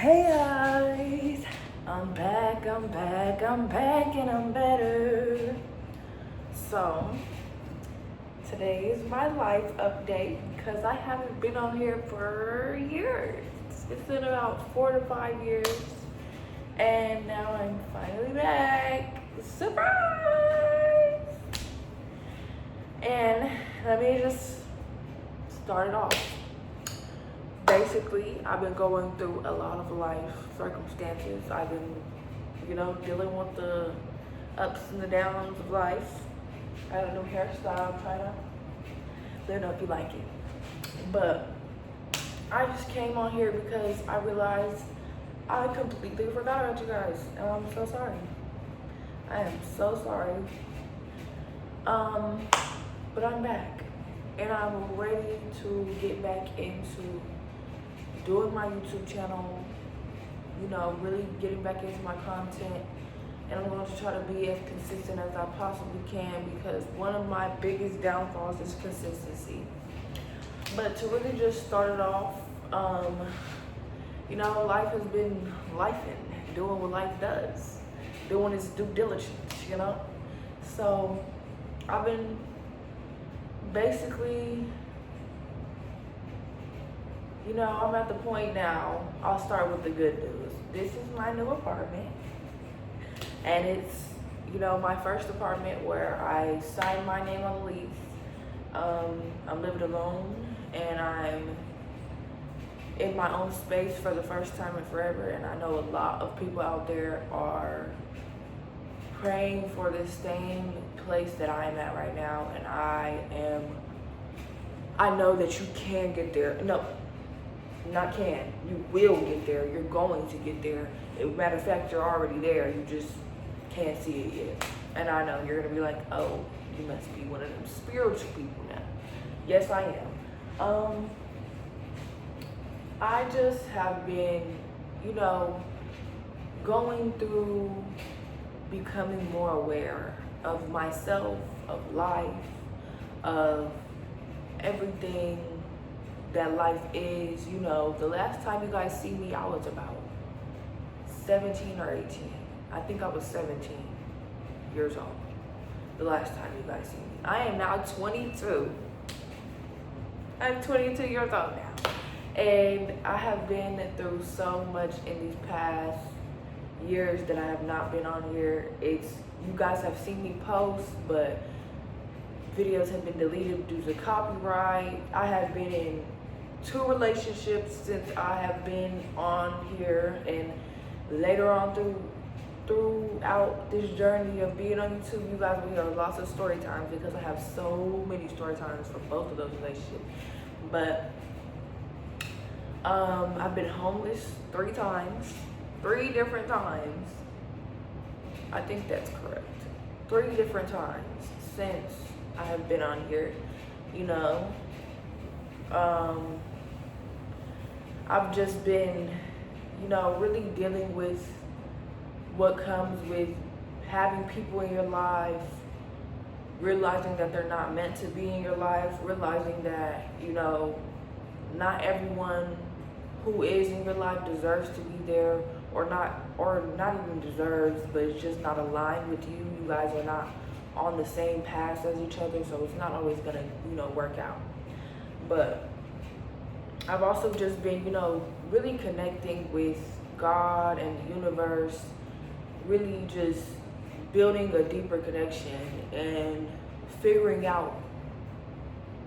Hey guys, I'm back, and I'm better. So, today is my life update because I haven't been on here for years. It's been about 4 to 5 years, and now I'm finally back. Surprise! And let me just start it off. Basically, I've been going through a lot of life circumstances. I've been, dealing with the ups and the downs of life. I had a new hairstyle, trying to let know if you like it. But I just came on here because I realized I completely forgot about you guys, and I'm so sorry. I am so sorry. But I'm back, and I'm ready to get back into doing my YouTube channel, really getting back into my content. And I'm going to try to be as consistent as I possibly can, because one of my biggest downfalls is consistency. But to really just start it off, life has been lifing, doing what life does, doing its due diligence, So I've been basically, I'm at the point now. I'll start with the good news. This is my new apartment, and it's, my first apartment where I signed my name on the lease. I'm living alone, and I'm in my own space for the first time in forever. And I know a lot of people out there are praying for this same place that I am at right now, and I know that you can get there. No, not can. You will get there. You're going to get there. Matter of fact, you're already there. You just can't see it yet. And I know you're gonna be like, oh, you must be one of them spiritual people now. Yes, I am. I just have been, going through becoming more aware of myself, of life, of everything that life is. The last time you guys see me, I was about 17 or 18. I think I was 17 years old the last time you guys see me. I am now 22. I'm 22 years old now. And I have been through so much in these past years that I have not been on here. You guys have seen me post, but videos have been deleted due to copyright. I have been in 2 relationships since I have been on here, and later on throughout this journey of being on YouTube, you guys will hear lots of story times, because I have so many story times from both of those relationships. But I've been homeless 3 times, 3 different times. I think that's correct. 3 different times since I have been on here, I've just been, really dealing with what comes with having people in your life, realizing that they're not meant to be in your life, realizing that, not everyone who is in your life deserves to be there, or not even deserves, but it's just not aligned with you. You guys are not on the same path as each other, so it's not always gonna, work out. But I've also just been, really connecting with God and the universe, really just building a deeper connection and figuring out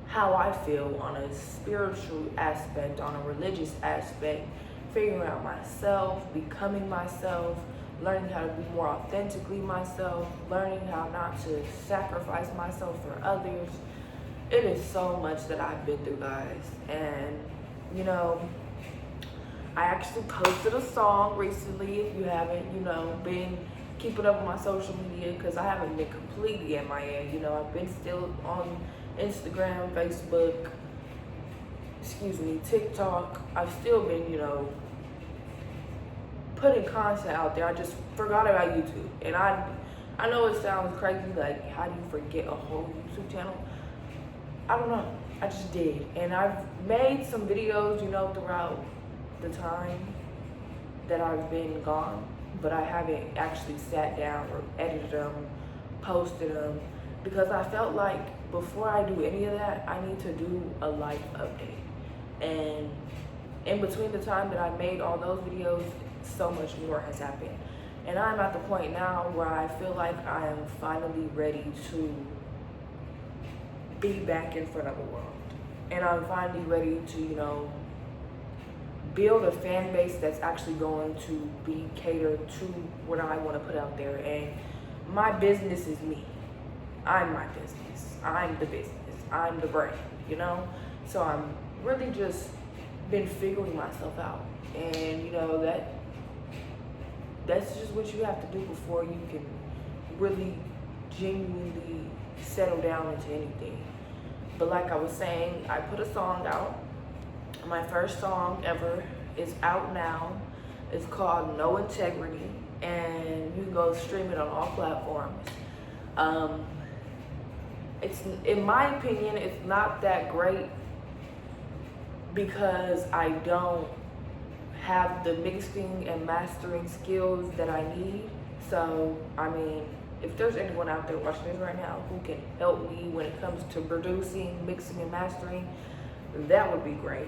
how I feel on a spiritual aspect, on a religious aspect, figuring out myself, becoming myself, learning how to be more authentically myself, learning how not to sacrifice myself for others. It is so much that I've been through, guys. And, I actually posted a song recently. If you haven't, been keeping up with my social media, because I haven't been completely MIA. I've been still on Instagram, Facebook, TikTok. I've still been, putting content out there. I just forgot about YouTube. And I know it sounds crazy, like, how do you forget a whole YouTube channel? I don't know. I just did. And I've made some videos, throughout the time. that I've been gone, but I haven't actually sat down or edited them, posted them, because I felt like before I do any of that, I need to do a life update. And in between the time that I made all those videos, so much more has happened. And I'm at the point now where I feel like I am finally ready to be back in front of the world. And I'm finally ready to, build a fan base that's actually going to be catered to what I want to put out there. And my business is me. I'm my business. I'm the business. I'm the brand, So I'm really just been figuring myself out. And, that's just what you have to do before you can really genuinely settle down into anything. But like I was saying, I put a song out. My first song ever is out now. It's called No Integrity, and you can go stream it on all platforms. It's, in my opinion, it's not that great because I don't have the mixing and mastering skills that I need. So, if there's anyone out there watching this right now who can help me when it comes to producing, mixing, and mastering, that would be great,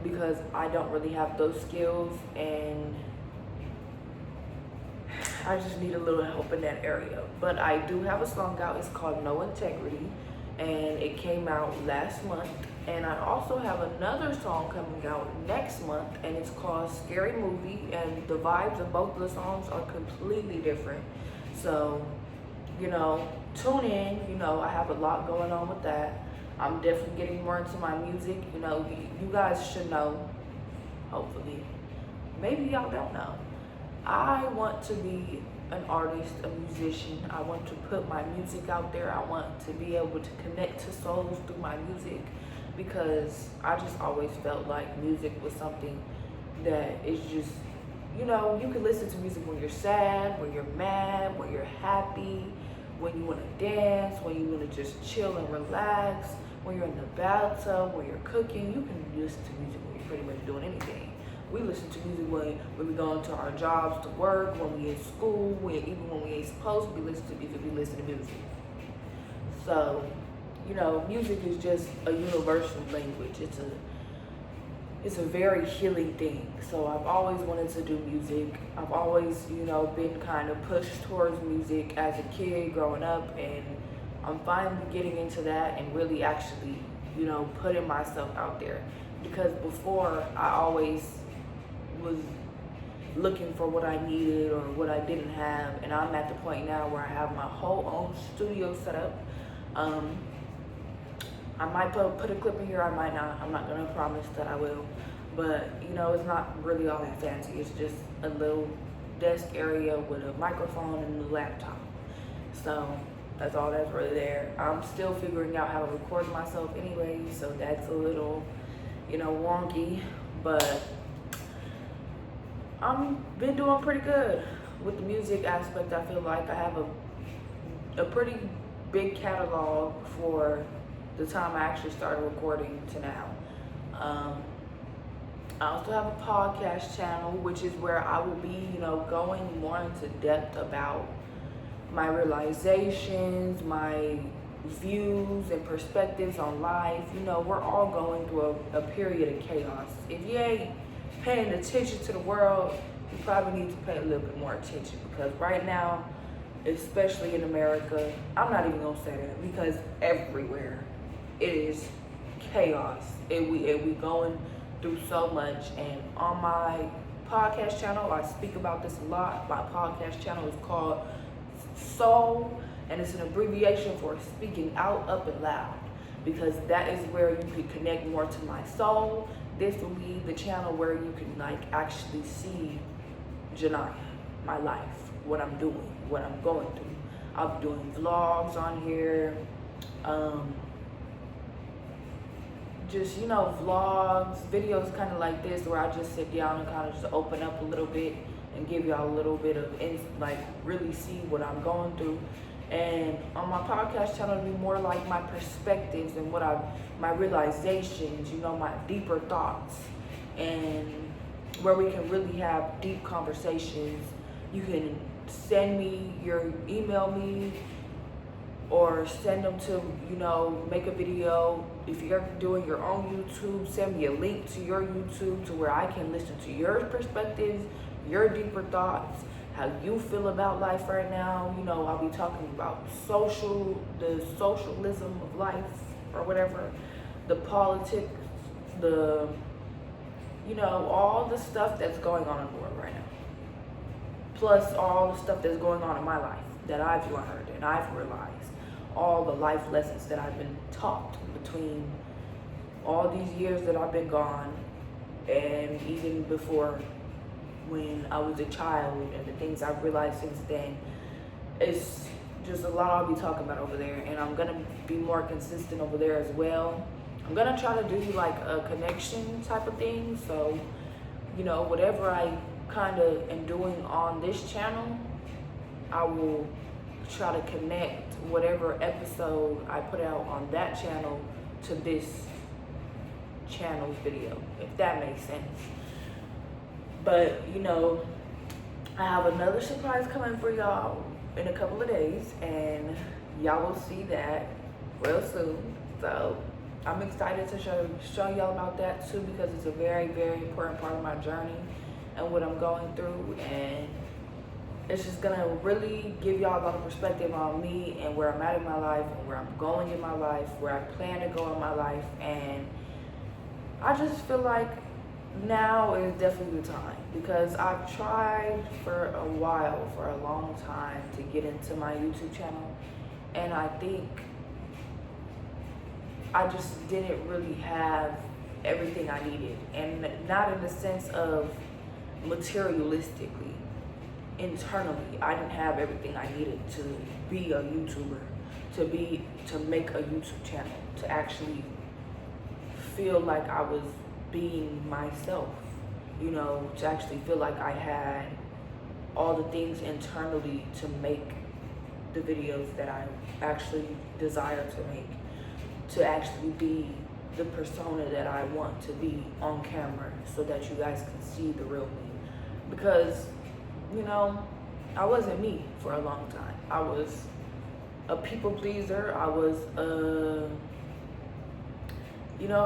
because I don't really have those skills and I just need a little help in that area. But I do have a song out. It's called No Integrity, and it came out last month. And I also have another song coming out next month, and it's called Scary Movie, and the vibes of both of the songs are completely different. So, tune in. I have a lot going on with that. I'm definitely getting more into my music. You guys should know, hopefully. Maybe y'all don't know. I want to be an artist, a musician. I want to put my music out there. I want to be able to connect to souls through my music, because I just always felt like music was something that is just, you can listen to music when you're sad, when you're mad, when you're happy, when you want to dance, when you want to just chill and relax, when you're in the bathtub, when you're cooking. You can listen to music when you're pretty much doing anything. We listen to music when we go into our jobs to work, when we in school, even when we ain't supposed to be listening to music, we listen to music. So, music is just a universal language. It's a very healing thing. So I've always wanted to do music. I've always, been kind of pushed towards music as a kid growing up, and I'm finally getting into that and really actually, putting myself out there. Because before, I always was looking for what I needed or what I didn't have, and I'm at the point now where I have my whole own studio set up. I might put a clip in here, I might not. I'm not gonna promise that I will. But, it's not really all that fancy. It's just a little desk area with a microphone and a laptop. So that's all that's really there. I'm still figuring out how to record myself anyway, so that's a little, wonky. But I've been doing pretty good with the music aspect. I feel like I have a pretty big catalog for the time I actually started recording to now. I also have a podcast channel, which is where I will be, going more into depth about my realizations, my views and perspectives on life. We're all going through a period of chaos. If you ain't paying attention to the world, you probably need to pay a little bit more attention, because right now, especially in America, I'm not even gonna say that, because everywhere it is chaos, and we going through so much. And on my podcast channel, I speak about this a lot. My podcast channel is called Soul, and it's an abbreviation for speaking out, up, and loud, because that is where you can connect more to my soul. This will be the channel where you can actually see Janaya, my life, what I'm doing, what I'm going through. I'll be doing vlogs on here, just, vlogs, videos kind of like this, where I just sit down and kind of just open up a little bit and give y'all a little bit of, really see what I'm going through. And on my podcast channel, it'll be more like my perspectives and my realizations, my deeper thoughts. And where we can really have deep conversations. You can email me, or send them to, make a video. If you're doing your own YouTube, send me a link to your YouTube to where I can listen to your perspectives, your deeper thoughts, how you feel about life right now. I'll be talking about the socialism of life or whatever, the politics, all the stuff that's going on in the world right now. Plus all the stuff that's going on in my life that I've learned and I've realized. All the life lessons that I've been taught between all these years that I've been gone, and even before when I was a child, and the things I've realized since then. It's just a lot I'll be talking about over there, and I'm gonna be more consistent over there as well. I'm gonna try to do like a connection type of thing, so whatever I kind of am doing on this channel, I will try to connect whatever episode I put out on that channel to this channel's video, if that makes sense. But I have another surprise coming for y'all in a couple of days, and y'all will see that real soon. So I'm excited to show y'all about that too, because it's a very, very important part of my journey and what I'm going through, and it's just gonna really give y'all a lot of perspective on me and where I'm at in my life and where I'm going in my life, where I plan to go in my life. And I just feel like now is definitely the time, because I've tried for a while, for a long time, to get into my YouTube channel, and I think I just didn't really have everything I needed, and not in the sense of materialistically. Internally, I didn't have everything I needed to be a YouTuber, to make a YouTube channel, to actually feel like I was being myself, to actually feel like I had all the things internally to make the videos that I actually desire to make, to actually be the persona that I want to be on camera, so that you guys can see the real me. Because I wasn't me for a long time. I was a people pleaser. I was I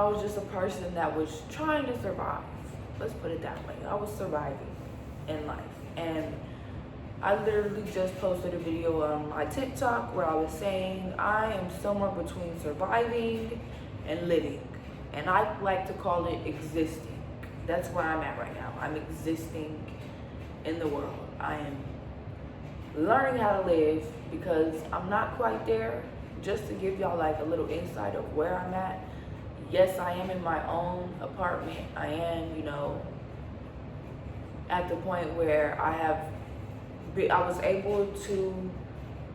was just a person that was trying to survive. Let's put it that way. I was surviving in life. And I literally just posted a video on my TikTok where I was saying I am somewhere between surviving and living. And I like to call it existing. That's where I'm at right now. I'm existing in the world. I am learning how to live, because I'm not quite there. Just to give y'all like a little insight of where I'm at. Yes, I am in my own apartment. I am, at the point where I was able to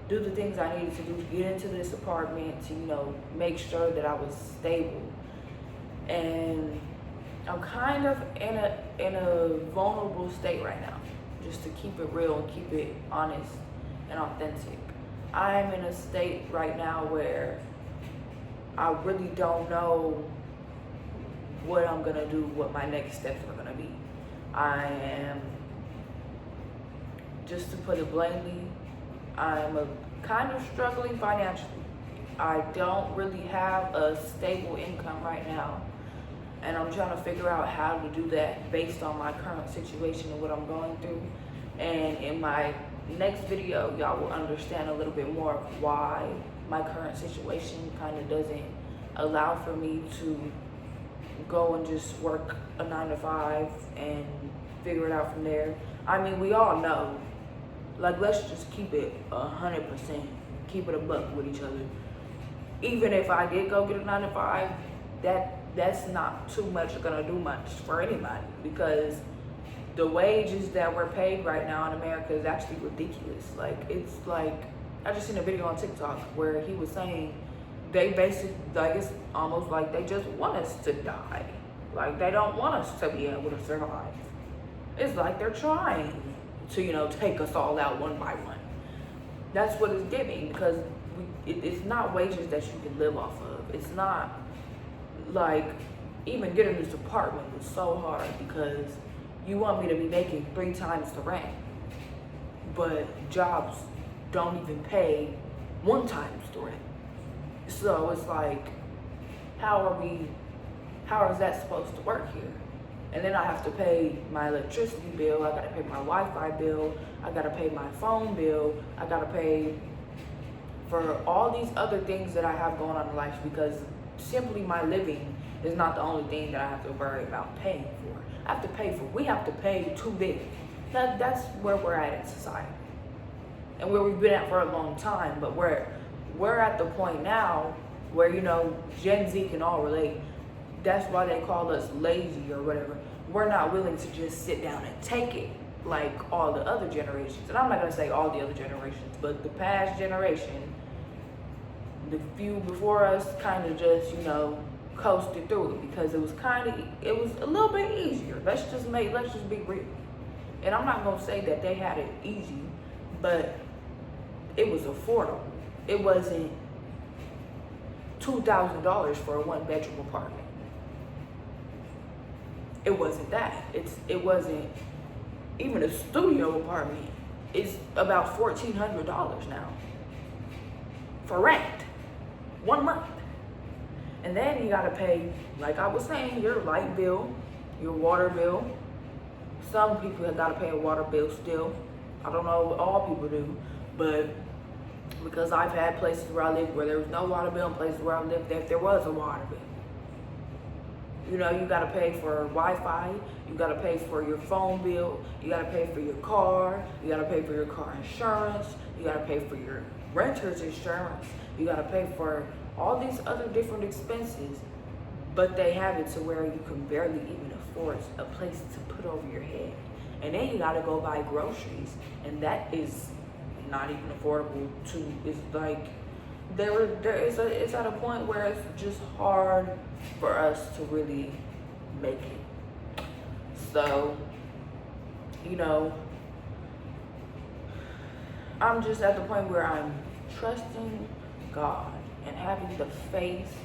do the things I needed to do to get into this apartment, to, make sure that I was stable. And I'm kind of in a vulnerable state right now, just to keep it real and keep it honest and authentic. I'm in a state right now where I really don't know what I'm gonna do, what my next steps are gonna be. I am, just to put it bluntly, I'm kind of struggling financially. I don't really have a stable income right now, and I'm trying to figure out how to do that based on my current situation and what I'm going through. And in my next video, y'all will understand a little bit more of why my current situation kind of doesn't allow for me to go and just work a 9-to-5 and figure it out from there. I mean, we all know, like, let's just keep it 100%, keep it a buck with each other. Even if I did go get a 9-to-5, that's not too much gonna do much for anybody, because the wages that we're paid right now in America is actually ridiculous. Like, it's like, I just seen a video on TikTok where he was saying they basically, like, it's almost like they just want us to die. Like, they don't want us to be able to survive. It's like they're trying to, take us all out one by one. That's what it's giving, because it's not wages that you can live off of. It's not like, even getting this apartment was so hard, because You want me to be making 3 times the rent, but jobs don't even pay 1 times the rent. So it's like, how is that supposed to work here? And then I have to pay my electricity bill, I gotta pay my Wi-Fi bill, I gotta pay my phone bill, I gotta pay for all these other things that I have going on in life, because simply my living is not the only thing that I have to worry about paying for. We have to pay too big. That's where we're at in society. And where we've been at for a long time, but we're at the point now where, you know, Gen Z can all relate. That's why they call us lazy or whatever. We're not willing to just sit down and take it like all the other generations. And I'm not gonna say all the other generations, but the past generation, the few before us, kind of just, you know, coasted through it because it was a little bit easier. Let's just be real. And I'm not gonna say that they had it easy, but it was affordable. It wasn't $2,000 for a 1-bedroom apartment. It wasn't that. It wasn't even a studio apartment. It's about $1,400 now for rent, 1 month. And then you gotta pay, like I was saying, your light bill, your water bill. Some people have gotta pay a water bill still. I don't know what all people do, but because I've had places where I lived where there was no water bill and places where I lived that there was a water bill. You know, you gotta pay for Wi-Fi, you gotta pay for your phone bill, you gotta pay for your car, you gotta pay for your car insurance, you gotta pay for your renter's insurance, you gotta pay for all these other different expenses, but they have it to where you can barely even afford a place to put over your head. And then you gotta go buy groceries, and that is not even affordable too. It's like, it's at a point where it's just hard for us to really make it. So, you know, I'm just at the point where I'm trusting God and having the faith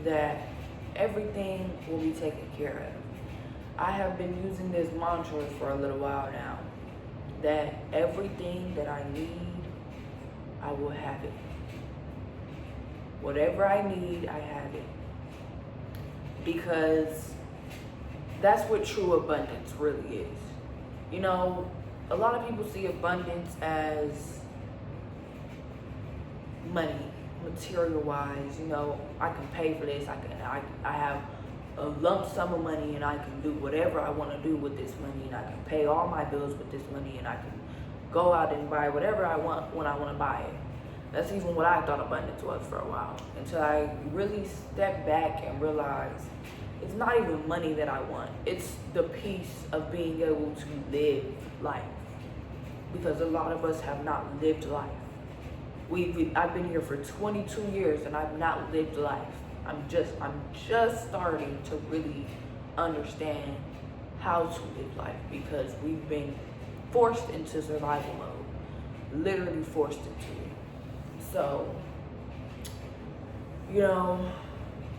that everything will be taken care of. I have been using this mantra for a little while now, that everything that I need, I will have it. Whatever I need, I have it. Because that's what true abundance really is. You know, a lot of people see abundance as money, material wise. You know, I can pay for this, I have a lump sum of money and I can do whatever I want to do with this money, and I can pay all my bills with this money, and I can go out and buy whatever I want when I want to buy it. That's even what I thought abundance was for a while, until I really stepped back and realized it's not even money that I want. It's the peace of being able to live life, because a lot of us have not lived life. I've been here for 22 years and I've not lived life. I'm just starting to really understand how to live life, because we've been forced into survival mode, literally forced into it. So, you know,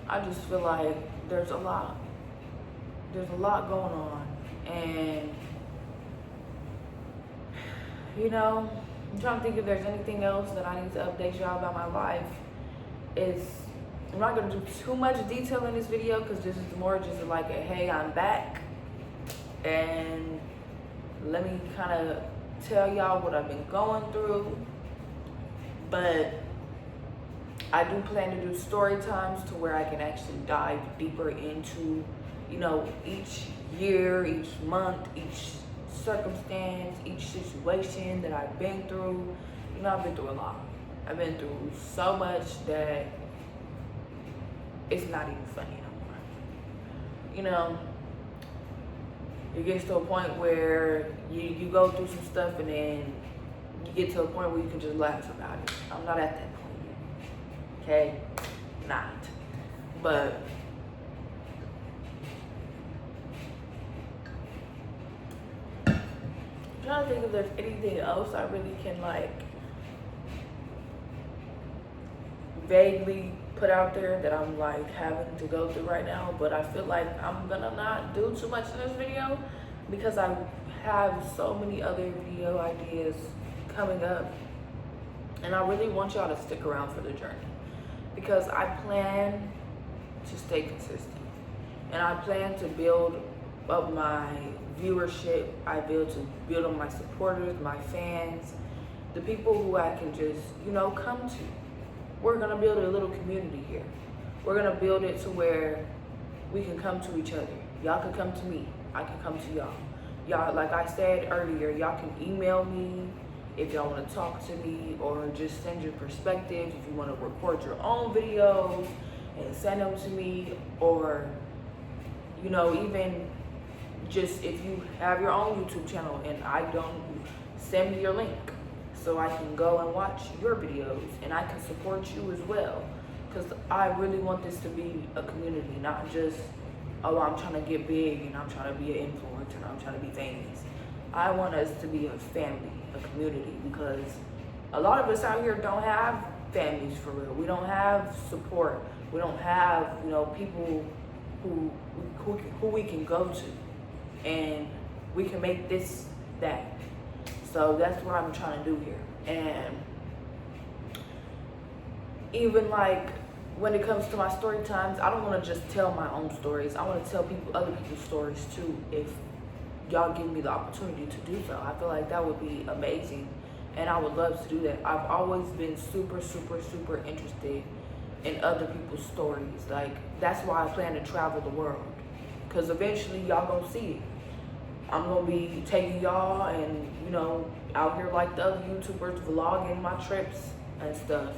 I just feel like there's a lot going on, and you know, I'm trying to think if there's anything else that I need to update y'all about my life. I'm not gonna do too much detail in this video, because this is more just like a, hey, I'm back, and let me kind of tell y'all what I've been going through. But I do plan to do story times to where I can actually dive deeper into, you know, each year, each month, each circumstance, each situation that I've been through. You know, I've been through a lot. I've been through so much that it's not even funny no more. You know, it gets to a point where you go through some stuff, and then you get to a point where you can just laugh about it. I'm not at that point yet. Okay? Not. But I'm trying to think if there's anything else I really can like vaguely put out there that I'm like having to go through right now. But I feel like I'm gonna not do too much in this video. because I have so many other video ideas coming up, and I really want y'all to stick around for the journey, because I plan to stay consistent, and I plan to build up my viewership. I build up my supporters, my fans, the people who I can just, come to. We're gonna build a little community here. We're gonna build it to where we can come to each other. Y'all can come to me. I can come to y'all. Y'all, like I said earlier, y'all can email me if y'all want to talk to me, or just send your perspectives. If you want to record your own videos and send them to me, or even just if you have your own YouTube channel and I don't, send me your link so I can go and watch your videos and I can support you as well. Because I really want this to be a community, not just, oh, I'm trying to get big and I'm trying to be an influencer and I'm trying to be famous. I want us to be a family, a community, because a lot of us out here don't have families for real. We don't have support. We don't have, people who we can go to, and we can make this that. So that's what I'm trying to do here. And even like when it comes to my story times, I don't want to just tell my own stories. I want to tell other people's stories too, if y'all give me the opportunity to do so. I feel like that would be amazing, and I would love to do that. I've always been super, super, super interested in other people's stories. Like, that's why I plan to travel the world, because eventually y'all gonna see it. I'm gonna be taking y'all and, out here like the other YouTubers, vlogging my trips and stuff.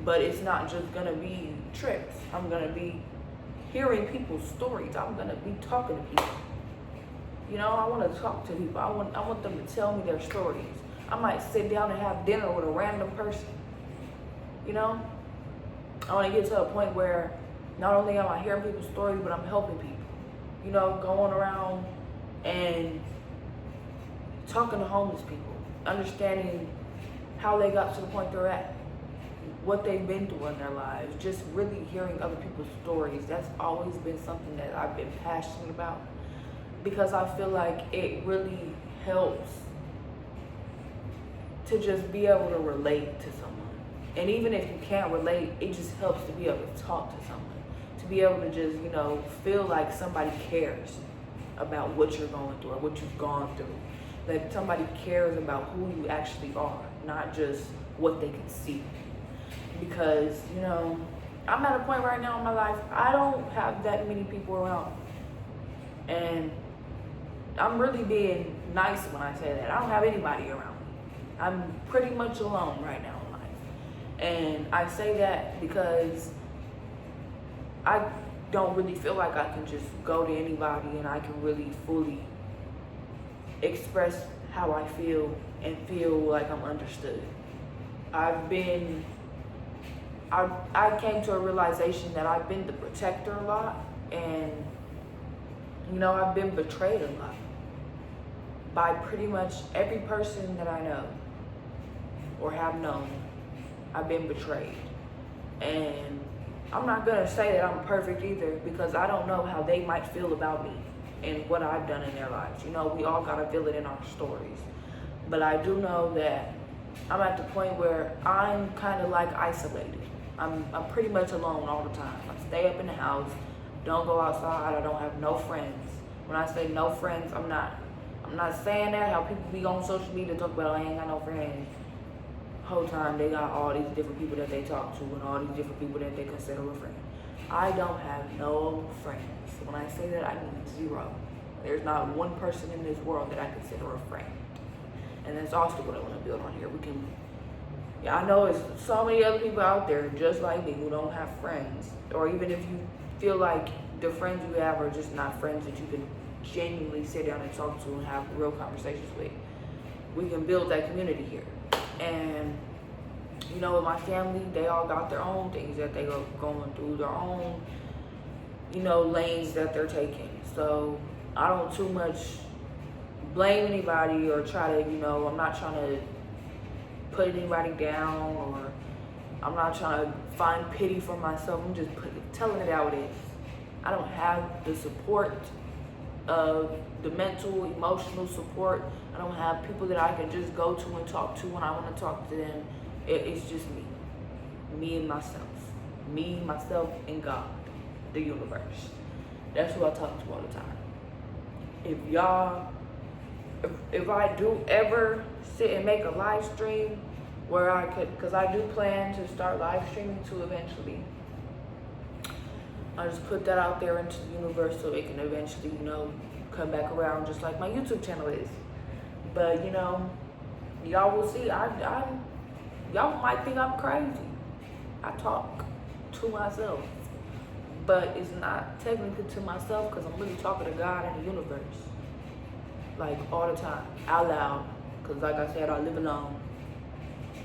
But it's not just gonna be trips. I'm gonna be hearing people's stories. I'm gonna be talking to people. I want to talk to people. I want them to tell me their stories. I might sit down and have dinner with a random person. I want to get to a point where not only am I hearing people's stories, but I'm helping people. Going around and talking to homeless people, understanding how they got to the point they're at, what they've been through in their lives, just really hearing other people's stories. That's always been something that I've been passionate about, because I feel like it really helps to just be able to relate to someone. And even if you can't relate, it just helps to be able to talk to someone, to be able to just, feel like somebody cares about what you're going through or what you've gone through. Like somebody cares about who you actually are, not just what they can see. Because, I'm at a point right now in my life, I don't have that many people around me. And I'm really being nice when I say that. I don't have anybody around me. I'm pretty much alone right now in life. And I say that because I don't really feel like I can just go to anybody and I can really fully express how I feel and feel like I'm understood. I came to a realization that I've been the protector a lot, and I've been betrayed a lot by pretty much every person that I know or have known. I've been betrayed. And I'm not gonna say that I'm perfect either, because I don't know how they might feel about me and what I've done in their lives. We all gotta feel it in our stories. But I do know that I'm at the point where I'm kind of like isolated. I'm pretty much alone all the time. I stay up in the house, don't go outside, I don't have no friends. When I say no friends, I'm not saying that how people be on social media talk about, I ain't got no friends. Whole time they got all these different people that they talk to and all these different people that they consider a friend. I don't have no friends. When I say that, I mean zero. There's not one person in this world that I consider a friend. And that's also what I want to build on here. I know it's so many other people out there just like me who don't have friends. Or even if you feel like the friends you have are just not friends that you can genuinely sit down and talk to and have real conversations with, we can build that community here. And with my family, they all got their own things that they are going through, their own lanes that they're taking. So I don't too much blame anybody or try to I'm not trying to put anybody down, or I'm not trying to find pity for myself. I'm just telling it how it is. I don't have the support of the mental, emotional support. I don't have people that I can just go to and talk to when I want to talk to them. It's just me and myself, me, myself, and God, the universe. That's who I talk to all the time. If I do ever sit and make a live stream where I could, because I do plan to start live streaming too eventually. I just put that out there into the universe so it can eventually, come back around just like my YouTube channel is. But y'all will see. Y'all might think I'm crazy. I talk to myself, but it's not technically to myself because I'm really talking to God and the universe, like all the time, out loud. Because like I said, I live alone.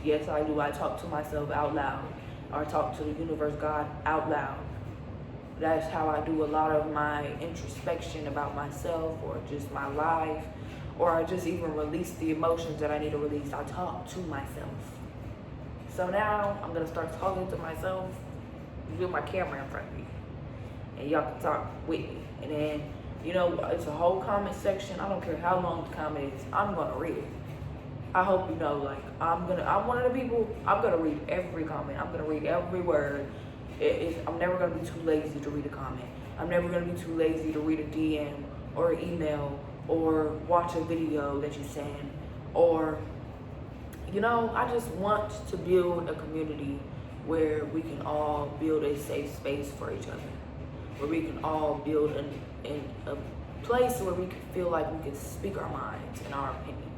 Yes, I do. I talk to myself out loud, or I talk to the universe, God, out loud. That's how I do a lot of my introspection about myself or just my life, or I just even release the emotions that I need to release. I talk to myself. So now I'm gonna start talking to myself with my camera in front of me, and y'all can talk with me. And then, it's a whole comment section. I don't care how long the comment is, I'm gonna read it. I hope I'm one of the people, I'm gonna read every comment. I'm gonna read every word. I'm never gonna be too lazy to read a comment. I'm never gonna be too lazy to read a DM or an email or watch a video that you send, or I just want to build a community where we can all build a safe space for each other, where we can all build in a place where we can feel like we can speak our minds and our opinions.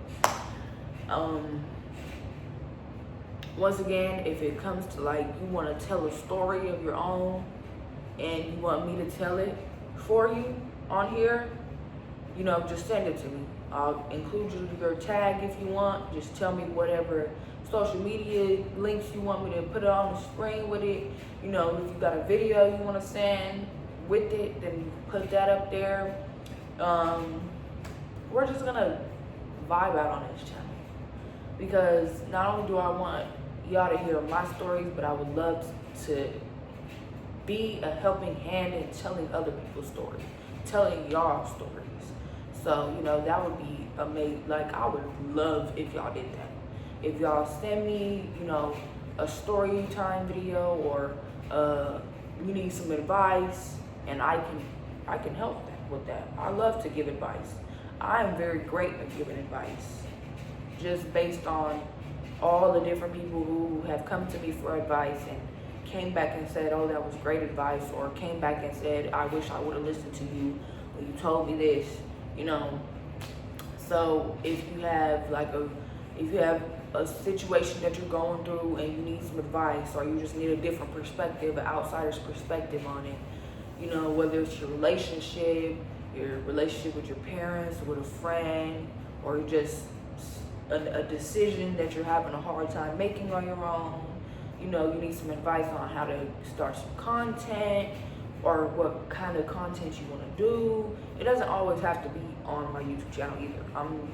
Once again, if it comes to you want to tell a story of your own and you want me to tell it for you on here, just send it to me. I'll include your tag if you want. Just tell me whatever social media links you want me to put it on the screen with it. If you got a video you want to send with it, then you can put that up there. We're just gonna vibe out on this channel, because not only do I want y'all to hear my stories, but I would love to be a helping hand in telling other people's stories, telling y'all stories. So, that would be amazing. I would love if y'all did that. If y'all send me, a story time video, or you need some advice, and I can help with that. I love to give advice. I am very great at giving advice, just based on all the different people who have come to me for advice and came back and said, oh, that was great advice, or came back and said, I wish I would have listened to you when you told me this, So if you have a situation that you're going through and you need some advice, or you just need a different perspective, an outsider's perspective on it, whether it's your relationship with your parents, with a friend, or just a decision that you're having a hard time making on your own, you need some advice on how to start some content, or what kind of content you want to do. It doesn't always have to be on my YouTube channel either. I'm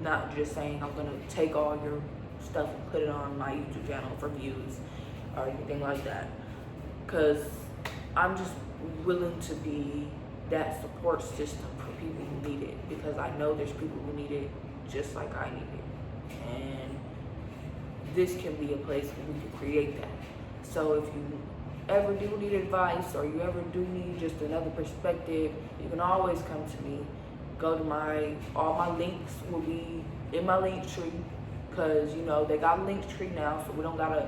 not just saying I'm going to take all your stuff and put it on my YouTube channel for views or anything like that, because I'm just willing to be that support system for people who need it, because I know there's people who need it just like I need it, and this can be a place where we can create that. So if you ever do need advice, or you ever do need just another perspective, you can always come to me. Go to all my links will be in my link tree, because they got a link tree now, so we don't gotta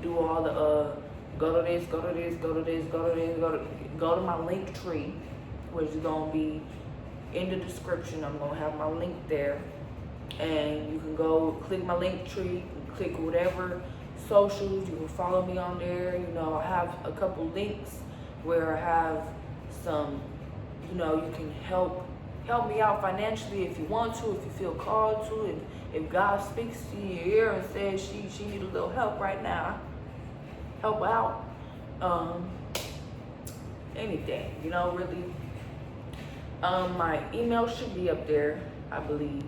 do all the go to this, go to this, go to this, go to this, go to my link tree, which is gonna be in the description. I'm gonna have my link there, and you can go click my link tree, click whatever socials, you can follow me on there. I have a couple links where I have some, you can help me out financially if you want to, if you feel called to, if God speaks to your ear and says she need a little help right now, help out. Anything, really. My email should be up there, I believe.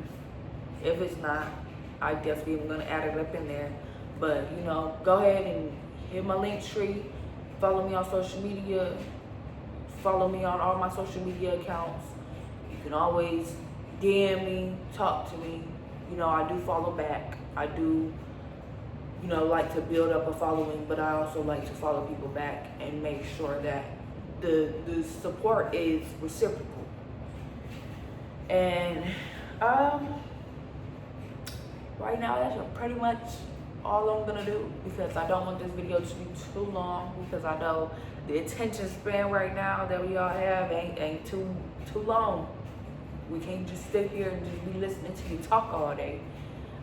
If it's not, I definitely am gonna add it up in there. But go ahead and hit my link tree, follow me on social media, follow me on all my social media accounts. You can always DM me, talk to me. You know, I do follow back. I do, you know, like to build up a following, but I also like to follow people back and make sure that the support is reciprocal. And right now that's pretty much all I'm gonna do, because I don't want this video to be too long, because I know the attention span right now that we all have ain't too long. We can't just sit here and just be listening to you talk all day.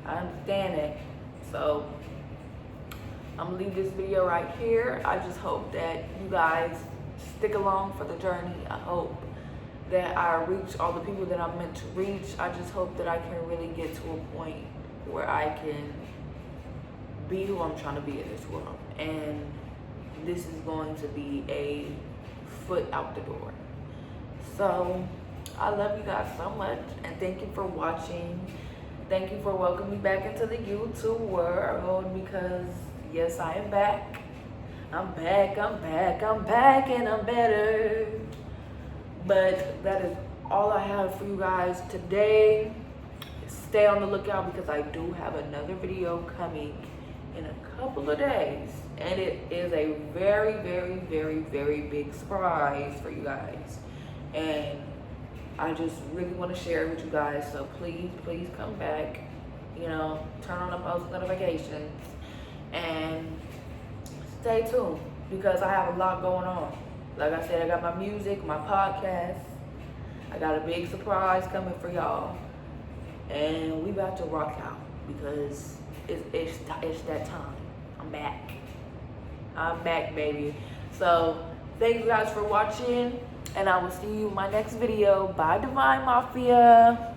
I understand that. So I'm gonna leave this video right here. I just hope that you guys stick along for the journey. I hope that I reach all the people that I'm meant to reach. I just hope that I can really get to a point where I can be who I'm trying to be in this world. And this is going to be a foot out the door. So I love you guys so much, and thank you for watching. Thank you for welcoming me back into the YouTube world, because yes, I am back. I'm back, and I'm better. But that is all I have for you guys today. Stay on the lookout, because I do have another video coming in a couple of days, and it is a very, very, very, very big surprise for you guys, and I just really want to share it with you guys. So please come back, you know, turn on the post notifications and stay tuned, because I have a lot going on. Like I said, I got my music, my podcast. I got a big surprise coming for y'all, and we about to rock out, because it's that time. I'm back, baby. So thank you guys for watching, and I will see you in my next video. Bye, Divine Mafia.